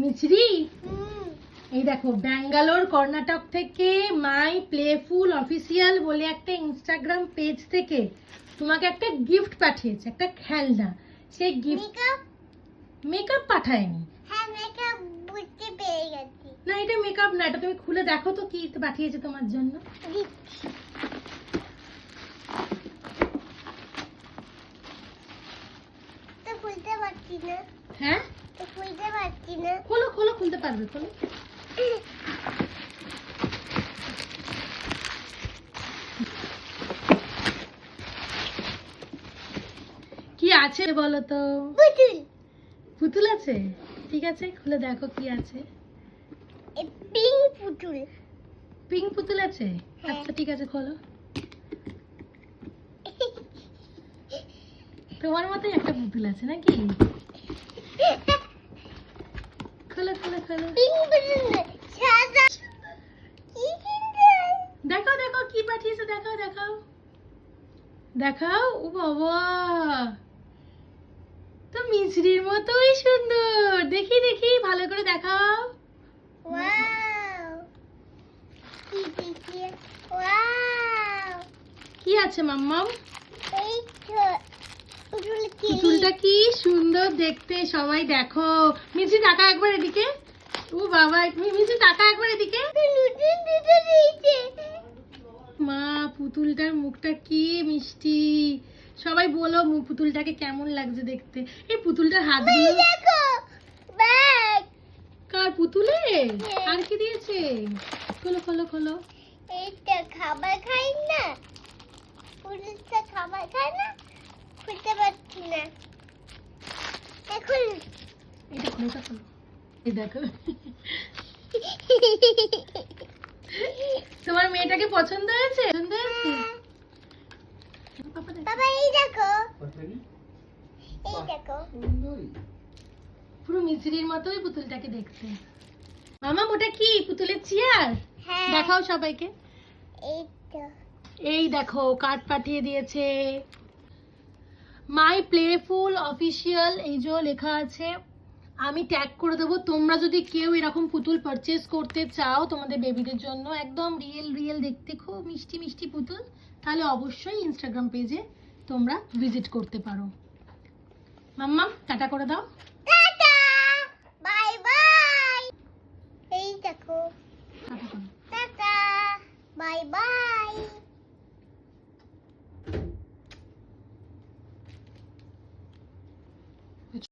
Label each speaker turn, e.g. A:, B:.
A: মিছরি, এই দেখো ব্যাঙ্গালোর কর্ণাটক থেকে মাই প্লেফুল অফিসিয়াল বলে একটা ইনস্টাগ্রাম পেজ থেকে তোমাকে একটা গিফট পাঠিয়েছে, একটা খেলনা। সেই গিফট মেকআপ পাঠায়নি।
B: হ্যাঁ, মেকআপ বুঝতে পেরে গেছি।
A: না, এটা মেকআপ না, এটা তুমি খুলে দেখো তো কি পাঠিয়েছে তোমার জন্য।
B: তো খুলতে পারছি না।
A: হ্যাঁ,
B: তো খুলতে পারছি না।
A: খোলো খোলো, খুলতে পারবে, খোলো। কি আছে বলো তো?
B: পুতুল।
A: পুতুল আছে? ঠিক আছে, খুলে দেখো কি আছে।
B: পিঙ্ক পুতুল।
A: পিঙ্ক পুতুল আছে?
B: হ্যাঁ।
A: আচ্ছা ঠিক আছে, খোলো। তোমার মতোই একটা পুতুল আছে নাকি? খোলো খোলো খোলো।
B: পিঙ্ক পুতুল না, সাদা। কি সুন্দর।
A: দেখাও দেখাও কি পাঠিয়েছে, দেখাও দেখাও দেখাও। ও বাবা, তো মিছরির মতোই সুন্দর। দেখি দেখি ভালো করে দেখাও।
B: ওয়াও, কি দেখি। ওয়াও,
A: কি আছে মাম্মাম?
B: এই তো পুতুল কি।
A: পুতুলটা কি সুন্দর দেখতে, সবাই দেখো। মিছরি টাকা একবার এদিকে। ও বাবা, মিছরি টাকা একবার এদিকে।
B: নতুন দুটো দিয়েছে।
A: মা, পুতুলটার মুখটা কি মিষ্টি। সবাই বলো পুতুলটাকে কেমন লাগছে দেখতে। এই পুতুলটার হাতগুলো
B: দেখো, ব্যাগ।
A: কার? পুতুলে
B: হ্যাঁ।
A: আর কি দিয়েছে? খোলো খোলো খোলো।
B: এইটা খাবার খাই না, পুলিশটা খাবার খায় না, খুলতে পারছি না। এখন
A: এটা খোলো, এটা খোলো। এই দেখো, তোমার মেয়েটাকে পছন্দ হয়েছে? পছন্দ হয়েছে? পাপা দেখো।
B: বাবা এই দেখো, এই দেখো।
A: পুরো মিছরির মতোই পুতুলটাকে দেখতে। মামা, ওটা কি পুতুলের চেয়ার?
B: হ্যাঁ,
A: দেখাও সবাইকে।
B: এই তো।
A: এই দেখো কার্ড পাঠিয়ে দিয়েছে, মাই প্লেফুল অফিসিয়াল, এই যে লেখা আছে। আমি ট্যাগ করে দেবো। তোমরা যদি কেউ এরকম পুতুল পারচেজ করতে চাও তোমাদের বেবিদের জন্য, একদম রিয়েল রিয়েল দেখতে খুব মিষ্টি মিষ্টি পুতুল, তাহলে অবশ্যই ইনস্টাগ্রাম পেজে তোমরা ভিজিট করতে পারো। মাম্মা টাটা করে দাও।